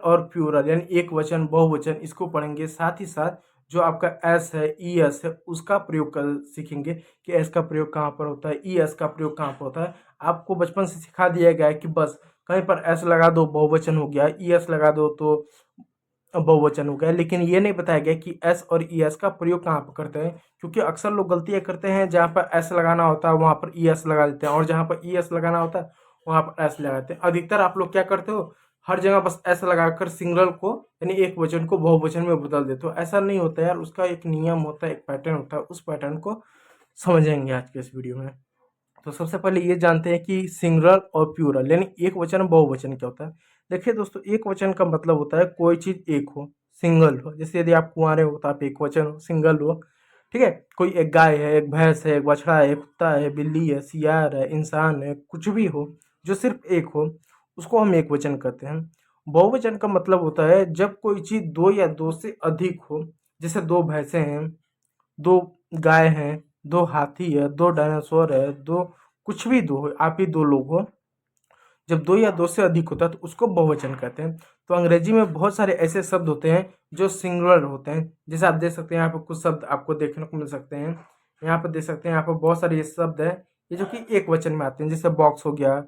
और प्लूरल यानी एक वचन बहुवचन इसको पढ़ेंगे। साथ ही साथ जो आपका एस है, ई एस है, उसका प्रयोग कर सीखेंगे कि एस का प्रयोग कहाँ पर होता है, ई एस का प्रयोग कहाँ पर होता है। आपको बचपन से सिखा दिया गया है कि बस कहीं पर एस लगा दो बहुवचन हो गया, ई एस लगा दो तो बहुवचन हो गया, लेकिन ये नहीं बताया गया कि एस और ई एस का प्रयोग कहाँ पर करते हैं। क्योंकि अक्सर लोग गलतियाँ करते हैं, जहाँ पर एस लगाना होता है वहाँ पर ई एस लगा देते हैं, और जहाँ पर ई एस लगाना होता है वहाँ पर एस लगाते हैं। अधिकतर आप लोग क्या करते हो, हर जगह बस एस लगाकर सिंगल को यानी एक वचन को बहुवचन में बदल देते हो। ऐसा नहीं होता यार, उसका एक नियम होता है, एक पैटर्न होता है। उस पैटर्न को समझेंगे आज के इस वीडियो में। तो सबसे पहले ये जानते हैं कि सिंगुलर और प्लूरल यानी एक वचन और बहुवचन क्या होता है। देखिए दोस्तों, एक वचन का मतलब होता है कोई चीज़ एक हो, सिंगल हो। जैसे यदि आप कुंवारे हो तो आप एक वचन हो, सिंगल हो। ठीक है, कोई एक गाय है, एक भैंस है, एक बछड़ा है, एक कुत्ता है, बिल्ली है, सियार है, इंसान है, कुछ भी हो जो सिर्फ एक हो, उसको हम एक वचन कहते हैं। बहुवचन का मतलब होता है जब कोई चीज़ दो या दो से अधिक हो। जैसे दो भैंसें हैं, दो गाय हैं, दो हाथी है, दो डायनासोर है, दो कुछ भी दो हो, आप ही दो लोग हो। जब दो या दो से अधिक होता है तो उसको बहुवचन कहते हैं। तो अंग्रेजी में बहुत सारे ऐसे शब्द होते हैं जो सिंगुलर होते हैं। जैसे आप देख सकते हैं यहाँ पर कुछ शब्द आपको देखने को मिल सकते हैं। यहाँ पर देख सकते हैं, यहाँ पर बहुत सारे ये शब्द हैं ये जो कि एक वचन में आते हैं। जैसे बॉक्स हो गया,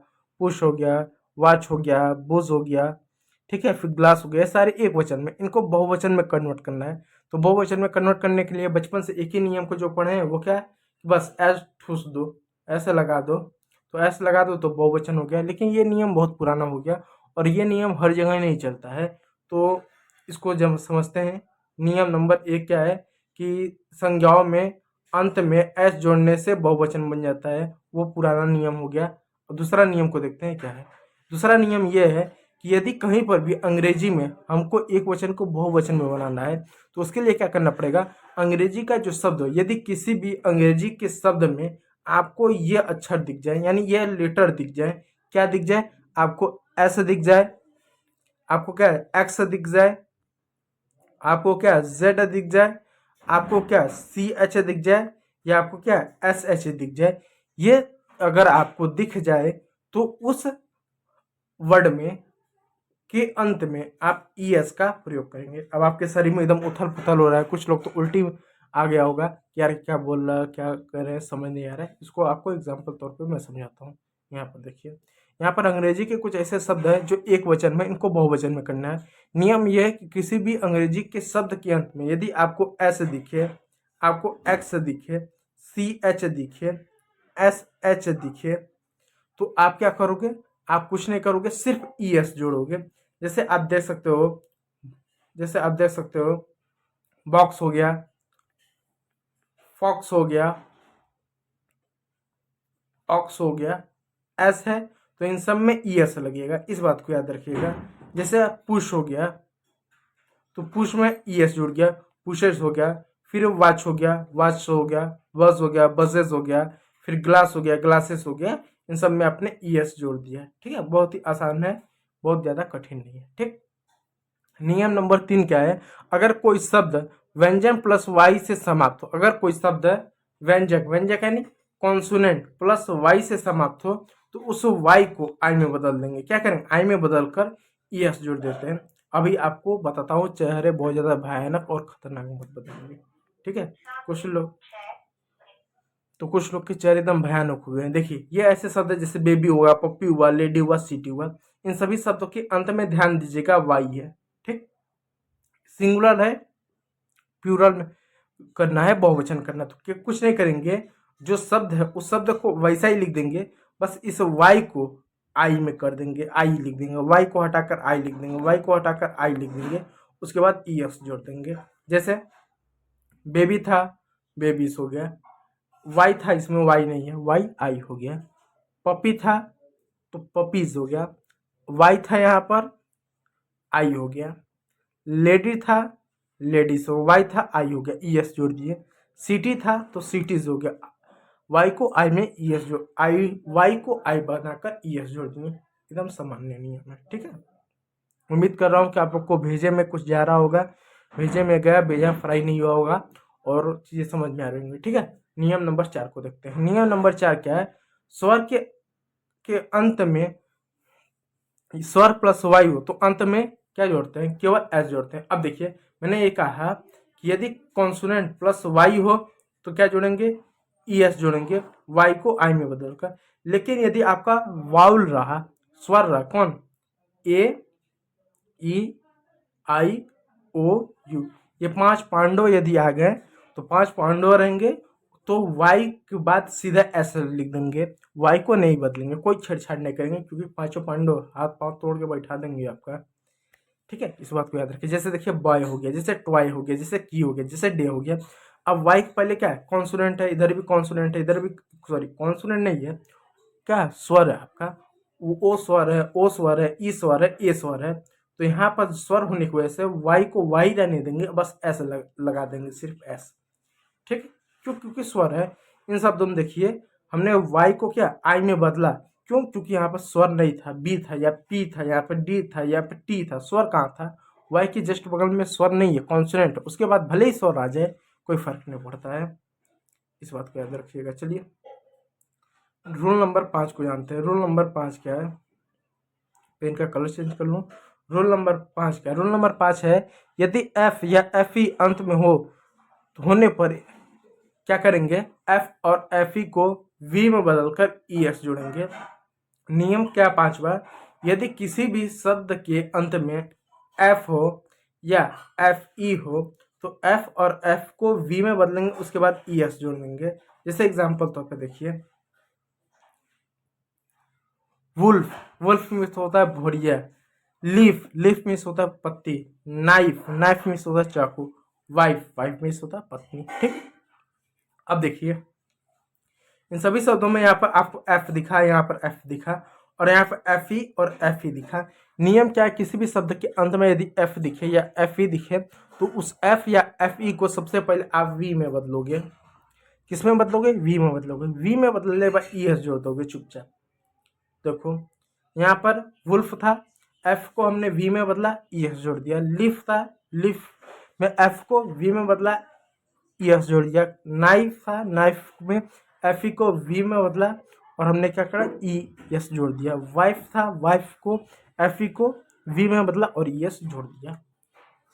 पुश हो गया, वॉच हो गया, बुज हो गया, ठीक है, फिर ग्लास हो गया, ये सारे एक वचन में। इनको बहुवचन में कन्वर्ट करना है। तो बहुवचन में कन्वर्ट करने के लिए बचपन से एक ही नियम को जो पढ़े हैं वो क्या है, बस एस ठूस दो, ऐसे लगा दो, तो एस लगा दो तो बहुवचन हो गया। लेकिन ये नियम बहुत पुराना हो गया और ये नियम हर जगह नहीं चलता है। तो इसको जब समझते हैं, नियम नंबर एक क्या है कि संज्ञाओं में अंत में एस जोड़ने से बहुवचन बन जाता है, वो पुराना नियम हो गया। और दूसरा नियम को देखते हैं क्या है। दूसरा नियम ये है कि यदि कहीं पर भी अंग्रेजी में हमको एक वचन को बहुवचन में बनाना है तो उसके लिए क्या करना पड़ेगा, अंग्रेजी का जो शब्द हो, यदि किसी भी अंग्रेजी के शब्द में आपको ये अक्षर दिख जाए यानी ये लेटर दिख जाए, क्या दिख जाए आपको, एस दिख जाए, आपको क्या एक्स दिख जाए, आपको क्या जेड दिख जाए, आपको क्या सी एच दिख जाए, या आपको क्या एस एच दिख जाए, ये अगर आपको दिख जाए तो उस वर्ड में के अंत में आप ई एस का प्रयोग करेंगे। अब आपके शरीर में एकदम उथल पुथल हो रहा है, कुछ लोग तो उल्टी आ गया होगा कि यार क्या बोल रहा है, क्या कर रहे हैं, समझ नहीं आ रहा है। इसको आपको एग्जाम्पल तौर पे मैं समझाता हूँ। यहाँ पर देखिए, यहाँ पर अंग्रेजी के कुछ ऐसे शब्द हैं जो एक वचन में, इनको बहुवचन में करना है। नियम यह है कि किसी भी अंग्रेजी के शब्द के अंत में यदि आपको एस दिखे, आपको एक्स दिखे, सी एच दिखे, एस एच दिखे, तो आप क्या करोगे, आप कुछ नहीं करोगे, सिर्फ ई एस जोड़ोगे। जैसे आप देख सकते हो, जैसे आप देख सकते हो बॉक्स हो गया, फॉक्स हो गया, ऑक्स हो गया, एस है तो इन सब में ई एस लगेगा, इस बात को याद रखिएगा। जैसे पुश हो गया तो पुश में ई एस जुड़ गया, पुशेस हो गया। फिर वॉच हो गया, वॉच हो गया, बज हो गया, बजेस हो गया। फिर ग्लास हो गया, ग्लासेस हो गया। इन सब में आपने ई एस जोड़ दिया। ठीक है, बहुत ही आसान है, बहुत ज़्यादा कठिन नहीं है। ठीक, नियम नंबर 3 क्या है, अगर कोई शब्द व्यंजन प्लस वाई से समाप्त हो, अगर कोई शब्द व्यंजक, व्यंजक यानी कॉन्सोनेंट प्लस वाई से समाप्त हो तो उस वाई को आई में बदल देंगे। क्या करेंगे, आई में बदल कर ई एस जोड़ देते हैं। अभी आपको बताता हूँ, चेहरे बहुत ज़्यादा भयानक और खतरनाक मत बदलेंगे। ठीक है, कुछ लोग कुछ लोग के चेहरे एकदम भयानक हुए हैं। देखिए, ये ऐसे शब्द है जैसे बेबी हुआ, पप्पी हुआ, लेडी हुआ, सिटी हुआ। इन सभी शब्दों के अंत में ध्यान दीजिएगा वाई है। ठीक, सिंगुलर है, प्लूरल में करना है, बहुवचन करना है, तो कुछ नहीं करेंगे, जो शब्द है उस शब्द को वैसा ही लिख देंगे, बस इस वाई को आई में कर देंगे, आई लिख देंगे, वाई को हटाकर आई लिख देंगे, वाई को हटाकर आई लिख देंगे, उसके बाद ई एस जोड़ देंगे। जैसे बेबी था, बेबीज हो गया, वाई था, इसमें वाई नहीं है, वाई आई हो गया। पपी था तो पपीज हो गया, वाई था यहाँ पर, आई हो गया। लेडी था, लेडीज हो, वाई था, आई हो गया, ई एस जोड़ दिए। सिटी था तो सिटीज हो गया, वाई को आई में ई एस जोड़, आई वाई को आई बनाकर ई एस जोड़ दिए। एकदम सामान्य नियम है। ठीक है, उम्मीद कर रहा हूँ कि आप लोग को भेजे में कुछ जा रहा होगा, भेजे में गया भेजा फ्राई नहीं हुआ होगा और चीज़ें समझ में आ रही होंगी। ठीक है, नियम नंबर 4 को देखते हैं। नियम नंबर 4 क्या है, स्वर के अंत में स्वर प्लस वाई हो तो अंत में क्या जोड़ते हैं, केवल एस जोड़ते हैं। अब देखिए मैंने ये कहा कि यदि कॉन्सोनेंट प्लस वाई हो तो क्या जोड़ेंगे, ई एस जोड़ेंगे, वाई को आई में बदलकर। लेकिन यदि आपका वाउल रहा, स्वर रहा, कौन, ए ई आई ओ यू, ये 5 पांडव यदि आ गए तो 5 पांडव रहेंगे, तो वाई के बाद सीधा एस लिख देंगे, वाई को नहीं बदलेंगे, कोई छेड़छाड़ नहीं करेंगे, क्योंकि 5 पांडव हाथ पांव तोड़ के बैठा देंगे आपका। ठीक है, इस बात को याद रखिए। जैसे देखिए बॉय हो गया, जैसे टॉय हो गया, जैसे की हो गया, जैसे डे हो गया। अब वाई के पहले क्या है, कॉन्सोनेंट है, इधर भी कॉन्सोनेंट है, इधर भी, सॉरी कॉन्सोनेंट नहीं है, क्या स्वर है आपका, ओ स्वर है, ओ स्वर है, ई स्वर है, ए स्वर है। तो यहाँ पर स्वर होने की वजह से वाई को वाई रहने देंगे, बस एस लगा देंगे, सिर्फ एस। ठीक, क्यों, क्योंकि स्वर है। इन शब्दों में देखिए हमने वाई को क्या आई में बदला, क्यों, क्योंकि यहाँ पर स्वर नहीं था, बी था या पी था, यहाँ पर डी था, यहाँ पर टी था, स्वर कहाँ था, वाई की जस्ट बगल में स्वर नहीं है, कॉन्सोनेंट। उसके बाद भले ही स्वर आ जाए कोई फर्क नहीं पड़ता है, इस बात को याद रखिएगा। चलिए रूल नंबर 5 को जानते हैं। रूल नंबर 5 क्या है, पेन का कलर चेंज कर लूँ। रूल नंबर 5 क्या है, रूल नंबर 5 है, यदि एफ या एफ ई अंत में हो तो होने पर क्या करेंगे, एफ और एफ ई को वी में बदलकर ई एस जोड़ेंगे। नियम क्या, 5वां, यदि किसी भी शब्द के अंत में एफ हो या एफ ई हो तो एफ और एफ को वी में बदलेंगे, उसके बाद ई एस जोड़ देंगे। जैसे एग्जाम्पल तौर पे देखिए, वुल्फ, वुल्फ मीन्स होता है भेड़िया, लीफ, लीफ मीन्स होता है पत्ती, नाइफ, नाइफ मीन्स होता है चाकू, वाइफ, वाइफ मीन्स होता है पत्नी। ठीक, अब देखिए इन सभी शब्दों में यहाँ पर आपको एफ दिखा, यहाँ पर एफ दिखा, और यहाँ पर एफ ई और एफ ई दिखा। नियम क्या है, किसी भी शब्द के अंत में यदि एफ दिखे या एफ ई दिखे तो उस एफ या एफ ई को सबसे पहले आप वी में बदलोगे। किस में बदलोगे, वी में बदलोगे। वी में बदलने के बाद ई एस जोड़ दोगे चुपचाप। देखो यहाँ पर वुल्फ था, एफ को हमने वी में बदला, ई एस जोड़ दिया। लिफ था, लिफ में एफ को वी में बदला, ई एस जोड़ दिया। नाइफ था, नाइफ में एफ ई को वी में बदला और हमने क्या करा, ई एस जोड़ दिया। वाइफ था, वाइफ को एफ ई को वी में बदला और ई एस जोड़ दिया।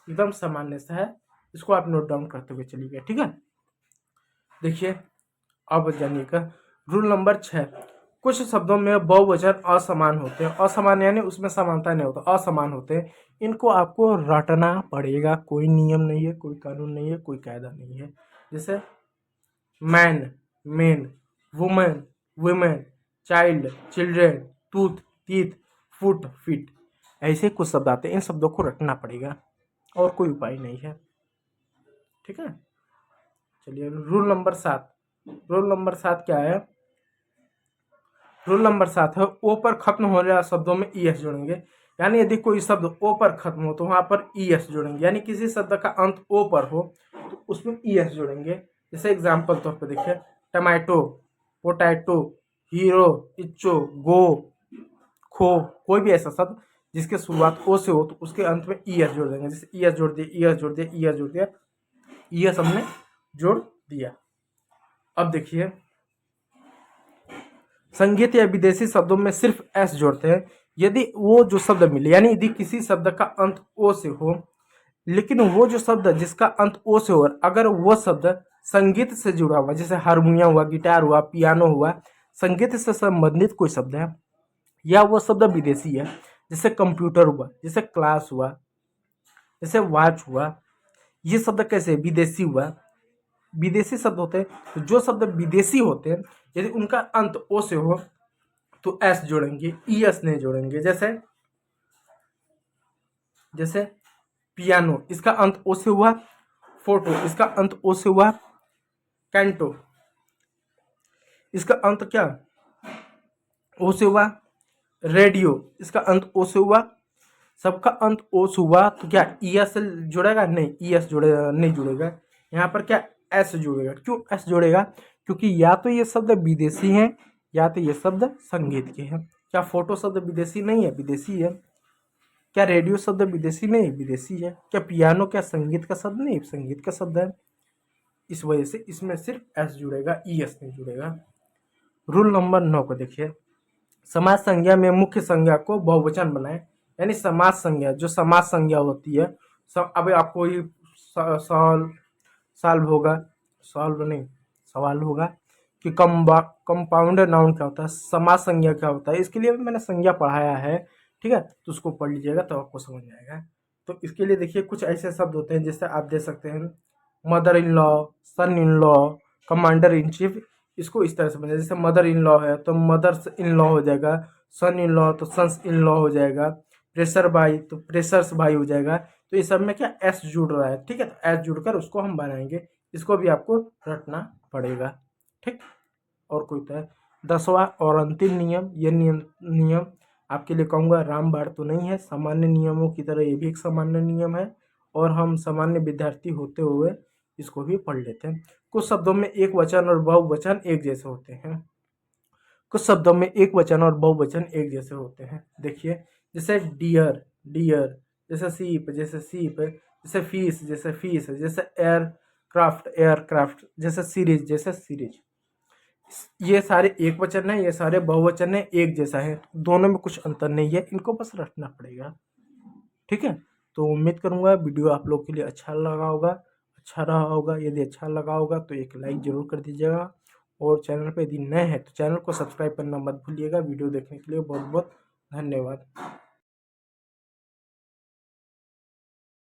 एकदम सामान्य सा है, इसको आप नोट डाउन करते हुए चलिए। ठीक है, देखिए अब जानिएगा रूल नंबर 6, कुछ शब्दों में बहुवचन असमान होते हैं। असमान यानी उसमें समानता नहीं होता, असमान होते हैं। इनको आपको रटना पड़ेगा, कोई नियम नहीं है, कोई कानून नहीं है, कोई कायदा नहीं है। जैसे man, main, women, women, child, children, tooth, teeth, foot, feet, ऐसे कुछ शब्द आते हैं। इन शब्दों को रटना पड़ेगा और कोई उपाय नहीं है। ठीक है, चलिए रूल नंबर 7। रूल नंबर 7 क्या है, रूल नंबर 7 है, ओ पर खत्म होने वाले शब्दों में ई एस जोड़ेंगे। यानी यदि कोई शब्द ओ पर खत्म हो तो वहां पर ई एस जोड़ेंगे। यानी किसी शब्द का अंत ओ पर हो तो उसमें ई एस जोड़ेंगे। जैसे एग्जाम्पल तौर पे देखिए, टमाटो, पोटैटो, हीरो, इच्चो, गो, खो, कोई भी ऐसा शब्द जिसके शुरुआत ओ से हो तो उसके अंत में ई एस जोड़ देंगे। जैसे ई एस जोड़ दिया, ई एस जोड़ दिया, ई एस जोड़ दिया, ई एस हमने जोड़ दिया। अब देखिए संगीत या विदेशी शब्दों में सिर्फ एस जोड़ते हैं यदि वो जो शब्द मिले, यानी यदि किसी शब्द का अंत ओ से हो, लेकिन वो जो शब्द जिसका अंत ओ से हो, अगर वो शब्द संगीत से जुड़ा हुआ, जैसे हारमोनियम हुआ, गिटार हुआ, पियानो हुआ, संगीत से संबंधित कोई शब्द है, या वो शब्द विदेशी है, जैसे कंप्यूटर हुआ, जैसे क्लास हुआ, जैसे वॉच हुआ, ये शब्द कैसे विदेशी हुआ, विदेशी शब्द होते हैं। तो जो शब्द विदेशी होते हैं यदि उनका अंत ओ से हो तो एस जोड़ेंगे, ई एस नहीं जोड़ेंगे। जैसे जैसे पियानो, इसका अंत ओ से हुआ, फोटो, इसका अंत ओ से हुआ, कैंटो, इसका अंत क्या ओ से हुआ, रेडियो, इसका अंत ओ से हुआ, सबका अंत ओ से हुआ तो क्या ई एस जुड़ेगा, नहीं ई एस जुड़ेगा, नहीं जुड़ेगा। यहाँ पर क्या एस जुड़ेगा। क्यों एस जुड़ेगा, क्योंकि या तो ये शब्द विदेशी हैं या तो ये शब्द संगीत के हैं। क्या फोटो शब्द विदेशी नहीं है, विदेशी है। क्या रेडियो शब्द विदेशी नहीं, विदेशी है। क्या पियानो क्या संगीत का शब्द नहीं, संगीत का शब्द है। इस वजह से इसमें सिर्फ एस जुड़ेगा, ई एस नहीं जुड़ेगा। रूल नंबर 9 को देखिए, समाज संज्ञा में मुख्य संज्ञा को बहुवचन बनाएं। यानी समास संज्ञा, जो समास संज्ञा होती है। अब आपको ये सॉल्व सॉल्व होगा, सॉल्व नहीं सवाल होगा कि कंपाउंडर नाउन क्या होता है, समास संज्ञा क्या होता है। इसके लिए भी मैंने संज्ञा पढ़ाया है, ठीक है, तो उसको पढ़ लीजिएगा तो आपको समझ में आएगा। तो इसके लिए देखिए कुछ ऐसे शब्द होते हैं जैसे आप दे सकते हैं mother in law, son in law, commander in chief. इसको इस तरह से बना, जैसे मदर इन लॉ है तो मदर्स इन लॉ हो जाएगा, सन इन लॉ तो सन्स इन लॉ हो जाएगा, प्रेशर भाई तो प्रेशर्स भाई हो जाएगा। तो इस सब में क्या एस जुड़ रहा है, ठीक है, तो एस जुड़कर उसको हम बनाएंगे, इसको भी आपको रटना पड़ेगा, ठीक। और कोई होता है 10वां और अंतिम नियम, ये नियम आपके लिए कहूँगा रामबाण तो नहीं है, सामान्य नियमों की तरह ये भी एक सामान्य नियम है, और हम सामान्य विद्यार्थी होते हुए इसको भी पढ़ लेते हैं। कुछ शब्दों में एक वचन और बहुवचन एक जैसे होते हैं, कुछ शब्दों में एक वचन और बहुवचन एक जैसे होते हैं। देखिए जैसे डियर डियर, जैसे सीप जैसे सीप, जैसे फीस जैसे फीस, जैसे एयरक्राफ्ट एयरक्राफ्ट, जैसे सीरीज जैसे सीरीज। ये सारे एक वचन है, ये सारे बहुवचन है, एक जैसा है, दोनों में कुछ अंतर नहीं है, इनको बस रखना पड़ेगा, ठीक है। तो उम्मीद करूंगा वीडियो आप लोग के लिए अच्छा लगा होगा, अच्छा रहा होगा। यदि अच्छा लगा होगा तो एक लाइक ज़रूर कर दीजिएगा, और चैनल पे यदि नए हैं तो चैनल को सब्सक्राइब करना मत भूलिएगा। वीडियो देखने के लिए बहुत बहुत धन्यवाद।